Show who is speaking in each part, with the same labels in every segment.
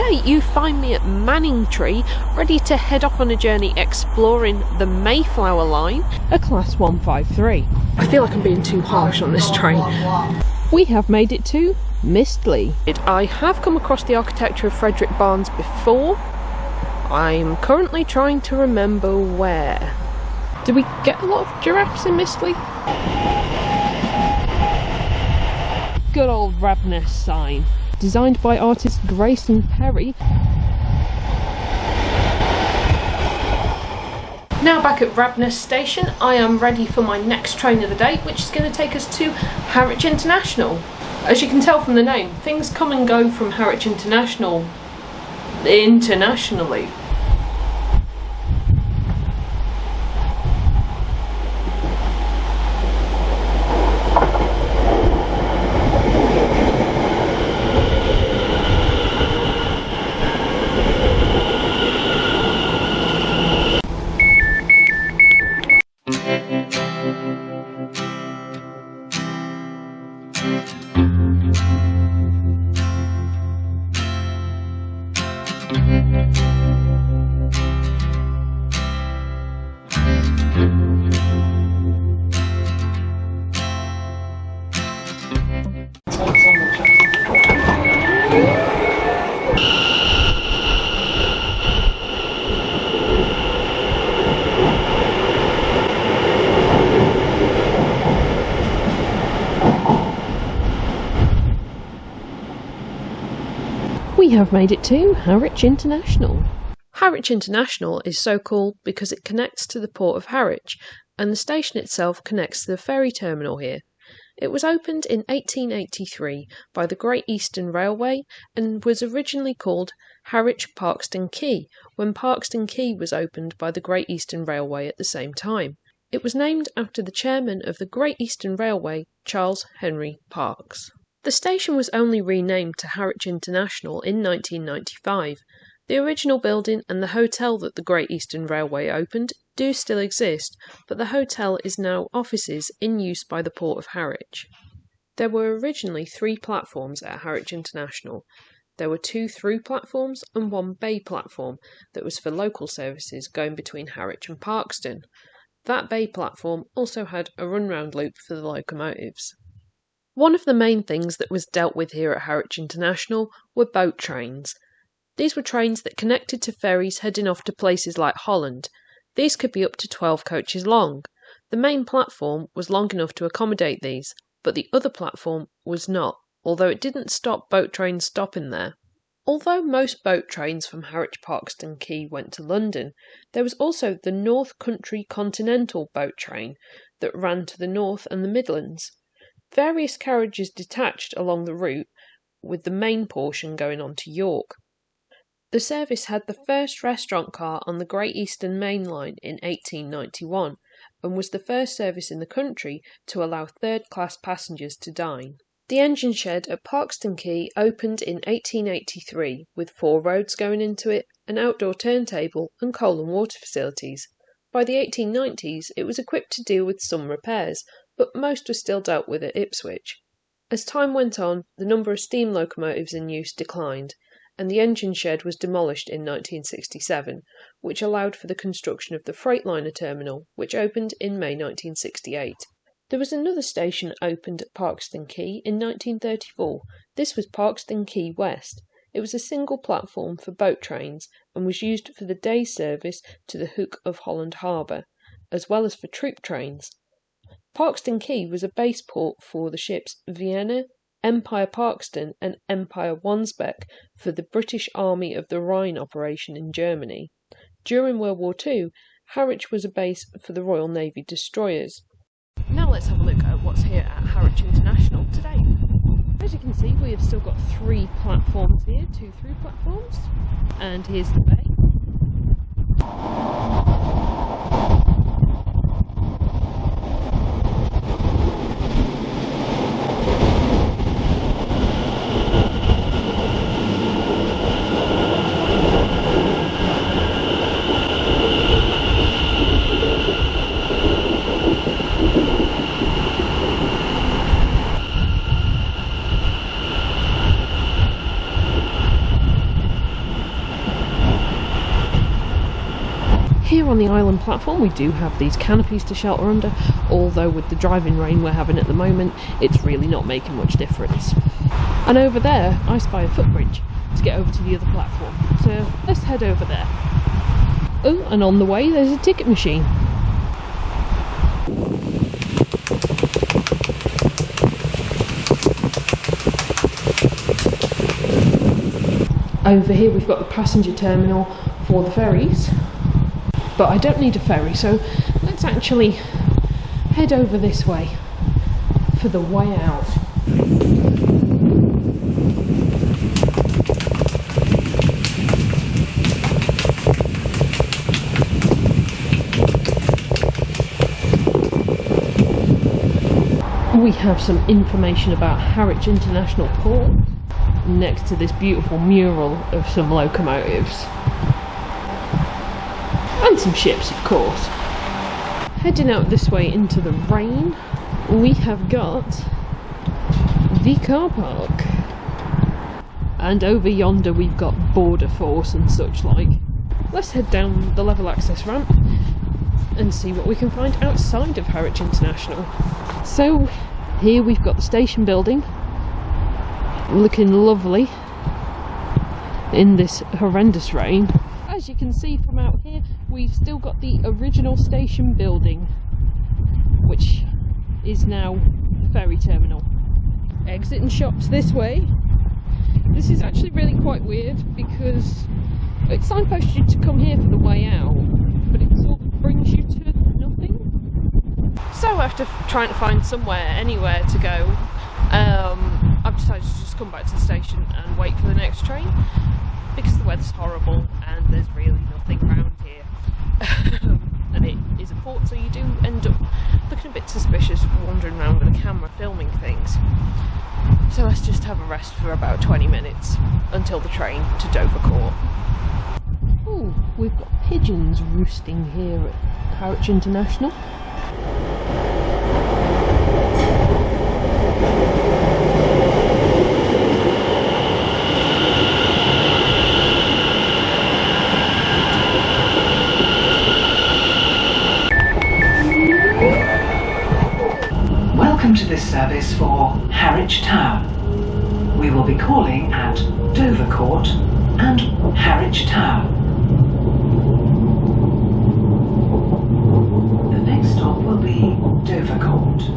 Speaker 1: Today you find me at Manningtree, ready to head off on a journey exploring the Mayflower Line, a Class 153. I feel like I'm being too harsh on this train. We have made it to Mistley. I have come across the architecture of Frederick Barnes before. I'm currently trying to remember where. Do we get a lot of giraffes in Mistley? Good old Rabness sign, designed by artist Grayson Perry. Now back at Rabness Station, I am ready for my next train of the day, which is going to take us to Harwich International. As you can tell from the name, things come and go from Harwich International internationally. We have made it to Harwich International. Harwich International is so called because it connects to the port of Harwich, and the station itself connects to the ferry terminal here. It was opened in 1883 by the Great Eastern Railway and was originally called Harwich Parkston Quay when Parkston Quay was opened by the Great Eastern Railway at the same time. It was named after the chairman of the Great Eastern Railway, Charles Henry Parkes. The station was only renamed to Harwich International in 1995. The original building and the hotel that the Great Eastern Railway opened do still exist, but the hotel is now offices in use by the Port of Harwich. There were originally 3 platforms at Harwich International. There were 2 through platforms and 1 bay platform that was for local services going between Harwich and Parkston. That bay platform also had a run-round loop for the locomotives. One of the main things that was dealt with here at Harwich International were boat trains. These were trains that connected to ferries heading off to places like Holland. These could be up to 12 coaches long. The main platform was long enough to accommodate these, but the other platform was not, although it didn't stop boat trains stopping there. Although most boat trains from Harwich Parkston Quay went to London, there was also the North Country Continental boat train that ran to the North and the Midlands. Various carriages detached along the route, with the main portion going on to York. The service had the first restaurant car on the Great Eastern Main Line in 1891, and was the first service in the country to allow third-class passengers to dine. The engine shed at Parkston Quay opened in 1883, with 4 roads going into it, an outdoor turntable, and coal and water facilities. By the 1890s, it was equipped to deal with some repairs, but most was still dealt with at Ipswich. As time went on, the number of steam locomotives in use declined, and the engine shed was demolished in 1967, which allowed for the construction of the Freightliner terminal, which opened in May 1968. There was another station opened at Parkston Quay in 1934. This was Parkston Quay West. It was a single platform for boat trains and was used for the day service to the Hook of Holland Harbour, as well as for troop trains. Parkston Quay was a base port for the ships Vienna, Empire Parkston and Empire Wansbeck for the British Army of the Rhine operation in Germany. During World War II, Harwich was a base for the Royal Navy destroyers. Now let's have a look at what's here at Harwich International today. As you can see, we have still got 3 platforms here, 2 through platforms, and here's the bay. Here on the island platform we do have these canopies to shelter under, although with the driving rain we're having at the moment it's really not making much difference. And over there I spy a footbridge to get over to the other platform, so let's head over there. Oh, and on the way there's a ticket machine. Over here we've got the passenger terminal for the ferries, but I don't need a ferry, so let's actually head over this way for the way out. We have some information about Harwich International Port next to this beautiful mural of some locomotives and some ships, of course. Heading out this way into the rain, we have got the car park, and over yonder we've got border force and such like. Let's head down the level access ramp and see what we can find outside of Harwich International. So here we've got the station building, looking lovely in this horrendous rain. As you can see from out here, we've still got the original station building, which is now the ferry terminal. Exit and shops this way. This is actually really quite weird because it signposts you to come here for the way out, but it sort of brings you to nothing. So after trying to find anywhere to go, I've decided to just come back to the station and wait for the next train because the weather's horrible and there's really nothing around here. And it is a port, so you do end up looking a bit suspicious wandering around with a camera filming things. So let's just have a rest for about 20 minutes until the train to Dovercourt. Oh, we've got pigeons roosting here at Harwich International.
Speaker 2: Welcome to this service for Harwich Town. We will be calling at Dovercourt and Harwich Town. The next stop will be Dovercourt.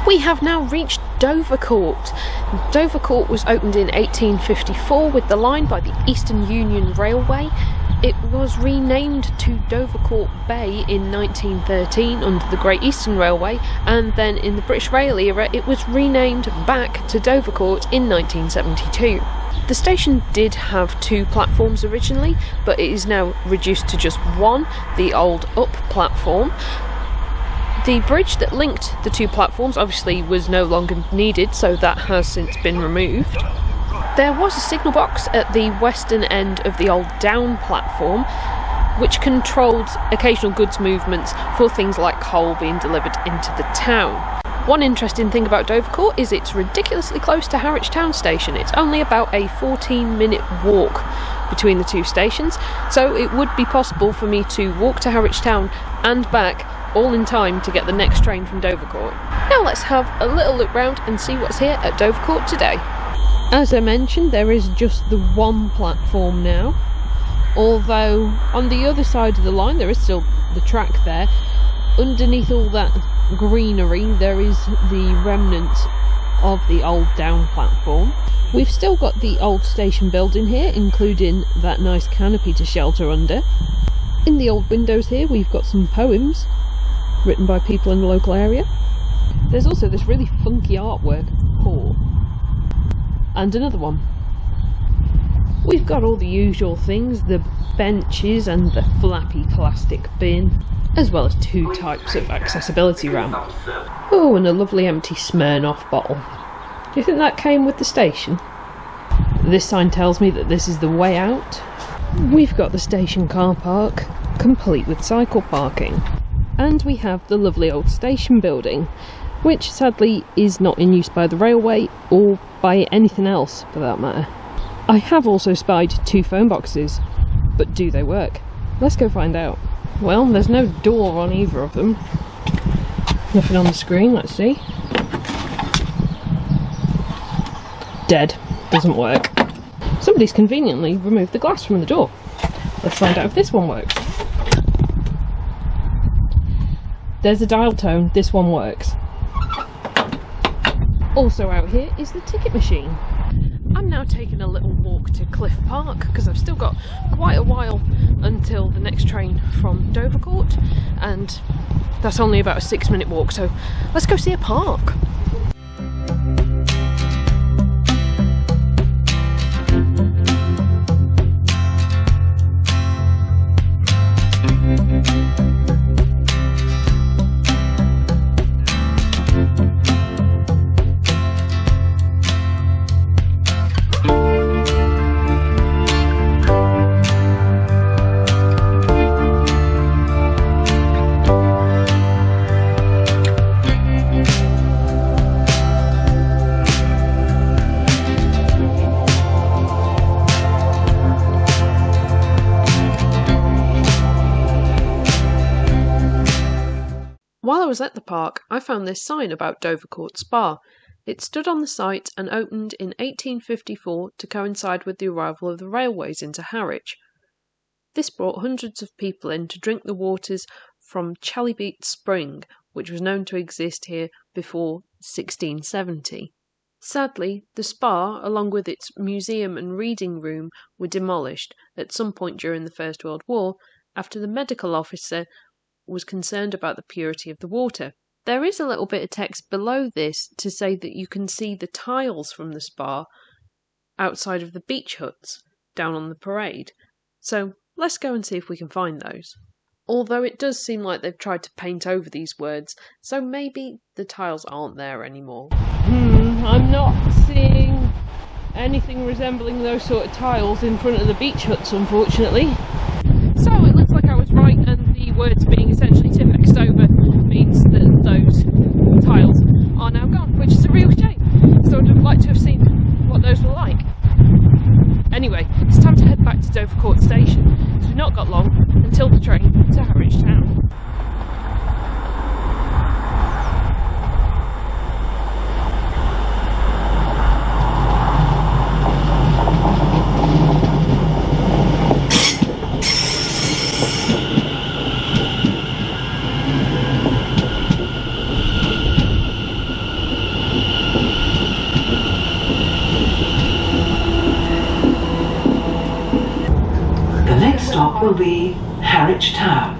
Speaker 1: We have now reached Dovercourt. Dovercourt was opened in 1854 with the line by the Eastern Union Railway. It was renamed to Dovercourt Bay in 1913 under the Great Eastern Railway, and then in the British Rail era it was renamed back to Dovercourt in 1972. The station did have 2 platforms originally, but it is now reduced to just one, the old up platform. The bridge that linked the 2 platforms obviously was no longer needed, so that has since been removed. There was a signal box at the western end of the old down platform, which controlled occasional goods movements for things like coal being delivered into the town. One interesting thing about Dovercourt is it's ridiculously close to Harwich Town Station. It's only about a 14-minute walk between the 2 stations, so it would be possible for me to walk to Harwich Town and back all in time to get the next train from Dovercourt. Now let's have a little look round and see what's here at Dovercourt today. As I mentioned, there is just the one platform now, although on the other side of the line there is still the track there. Underneath all that greenery there is the remnants of the old down platform. We've still got the old station building here, including that nice canopy to shelter under. In the old windows here we've got some poems written by people in the local area. There's also this really funky artwork, Poor, and another one. We've got all the usual things, the benches and the flappy plastic bin, as well as 2 types of accessibility ramp. Oh, and a lovely empty Smirnoff bottle. Do you think that came with the station? This sign tells me that this is the way out. We've got the station car park, complete with cycle parking. And we have the lovely old station building, which sadly is not in use by the railway or by anything else for that matter. I have also spied 2 phone boxes, but do they work? Let's go find out. Well, there's no door on either of them. Nothing on the screen, let's see. Dead. Doesn't work. Somebody's conveniently removed the glass from the door. Let's find out if this one works. There's a dial tone, this one works. Also out here is the ticket machine. I'm now taking a little walk to Cliff Park because I've still got quite a while until the next train from Dovercourt, and that's only about a 6-minute walk, so let's go see a park. While I was at the park, I found this sign about Dovercourt Spa. It stood on the site and opened in 1854 to coincide with the arrival of the railways into Harwich. This brought hundreds of people in to drink the waters from Chalybeate Spring, which was known to exist here before 1670. Sadly, the spa, along with its museum and reading room, were demolished at some point during the First World War after the medical officer was concerned about the purity of the water. There is a little bit of text below this to say that you can see the tiles from the spa outside of the beach huts down on the parade. So let's go and see if we can find those. Although it does seem like they've tried to paint over these words, so maybe the tiles aren't there anymore. I'm not seeing anything resembling those sort of tiles in front of the beach huts, unfortunately. So it looks like I was right, and the words being essentially Tipex over means that those tiles are now gone, which is a real shame. So I'd have liked to have seen what those were like. Anyway, it's time to head back to Dovercourt Station, because we've not got long until the train to Harwich Town.
Speaker 2: Stop will be Harwich Town.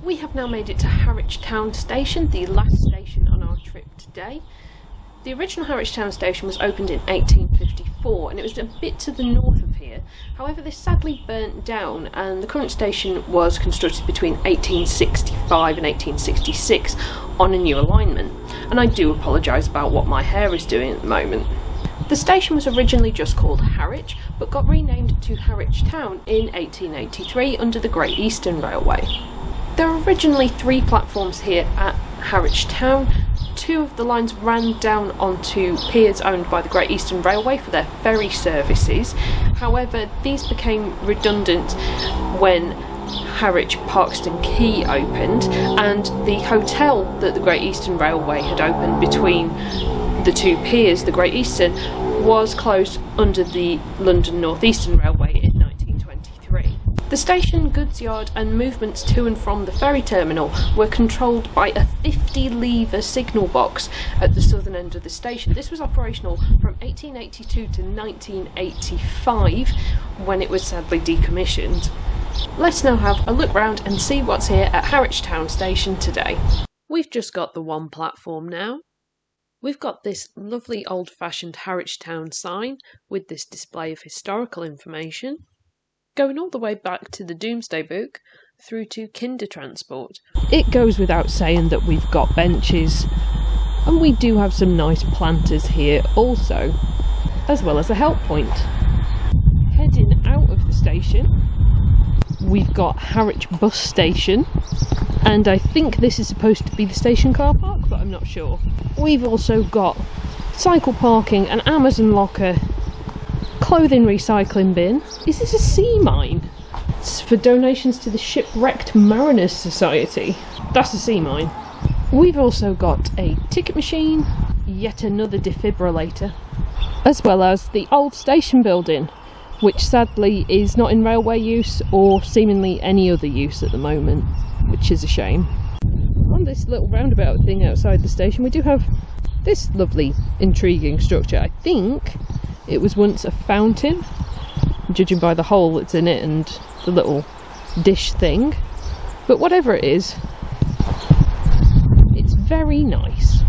Speaker 1: We have now made it to Harwich Town Station, the last station on our trip today. The original Harwich Town Station was opened in 1854 and it was a bit to the north of here. However, this sadly burnt down and the current station was constructed between 1865 and 1866 on a new alignment. And I do apologise about what my hair is doing at the moment. The station was originally just called Harwich, but got renamed to Harwich Town in 1883 under the Great Eastern Railway. There were originally 3 platforms here at Harwich Town. 2 of the lines ran down onto piers owned by the Great Eastern Railway for their ferry services. However, these became redundant when Harwich Parkston Quay opened, and the hotel that the Great Eastern Railway had opened between the 2 piers, the Great Eastern, was closed under the London North Eastern Railway in 1923. The station, goods yard and movements to and from the ferry terminal were controlled by a 50-lever signal box at the southern end of the station. This was operational from 1882 to 1985, when it was sadly decommissioned. Let's now have a look round and see what's here at Harwich Town Station today. We've just got the one platform now. We've got this lovely old-fashioned Harwich Town sign with this display of historical information, going all the way back to the Domesday Book through to kinder transport. It goes without saying that we've got benches, and we do have some nice planters here also, as well as a help point. Heading out of the station, we've got Harwich Bus Station, and I think this is supposed to be the station car park, but I'm not sure. We've also got cycle parking, an Amazon locker, clothing recycling bin. Is this a sea mine? It's for donations to the Shipwrecked Mariners Society. That's a sea mine. We've also got a ticket machine, yet another defibrillator, as well as the old station building, which sadly is not in railway use or seemingly any other use at the moment, which is a shame. On this little roundabout thing outside the station, we do have this lovely, intriguing structure. I think it was once a fountain, judging by the hole that's in it and the little dish thing. But whatever it is, it's very nice.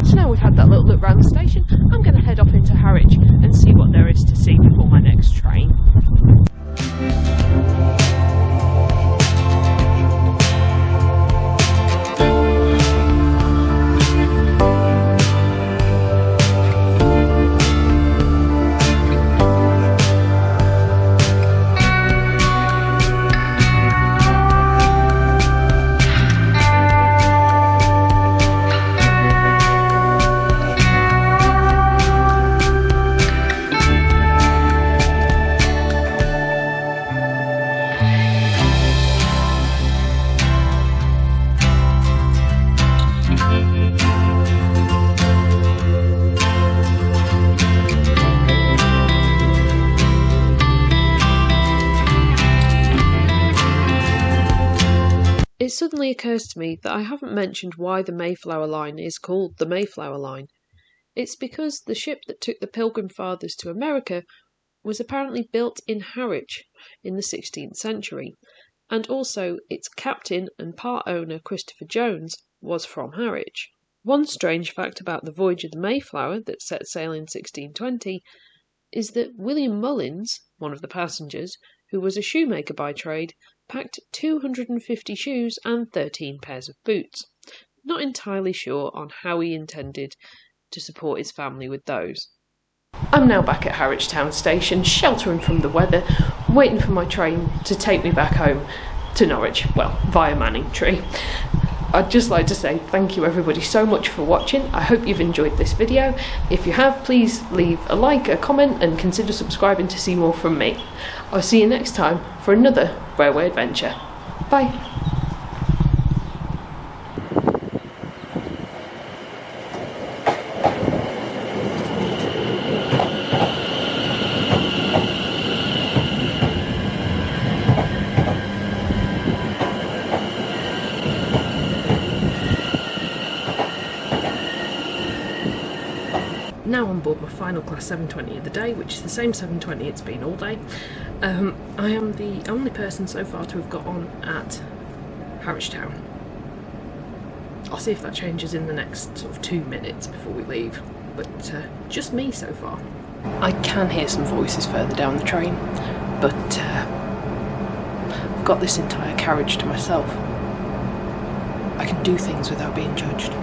Speaker 1: So now we've had that little look around the station, I'm going to head off into Harwich and see what there is to see before my next train. It suddenly occurs to me that I haven't mentioned why the Mayflower Line is called the Mayflower Line. It's because the ship that took the Pilgrim Fathers to America was apparently built in Harwich in the 16th century, and also its captain and part owner Christopher Jones was from Harwich. One strange fact about the voyage of the Mayflower that set sail in 1620 is that William Mullins, one of the passengers, who was a shoemaker by trade, packed 250 shoes and 13 pairs of boots. Not entirely sure on how he intended to support his family with those. I'm now back at Harwich Town Station, sheltering from the weather, waiting for my train to take me back home to Norwich, well, via Manningtree. I'd just like to say thank you everybody so much for watching. I hope you've enjoyed this video. If you have, please leave a like, a comment and consider subscribing to see more from me. I'll see you next time for another railway adventure. Bye. Now on board my final class 720 of the day, which is the same 720 it's been all day. I am the only person so far to have got on at Harwich Town. I'll see if that changes in the next sort of 2 minutes before we leave, but just me so far. I can hear some voices further down the train, but I've got this entire carriage to myself. I can do things without being judged.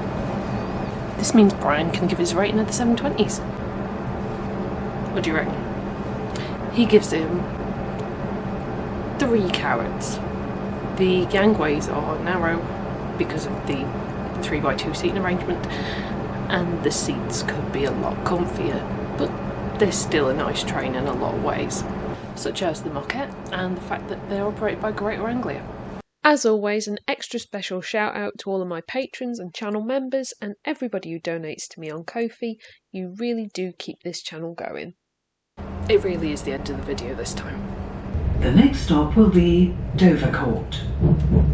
Speaker 1: This means Brian can give his rating of the 720s. What do you reckon? He gives him 3 carrots. The gangways are narrow because of the 3x2 seating arrangement, and the seats could be a lot comfier, but they're still a nice train in a lot of ways, such as the moquette and the fact that they're operated by Greater Anglia. As always, an extra special shout out to all of my patrons and channel members and everybody who donates to me on Ko-fi. You really do keep this channel going. It really is the end of the video this time.
Speaker 2: The next stop will be Dovercourt.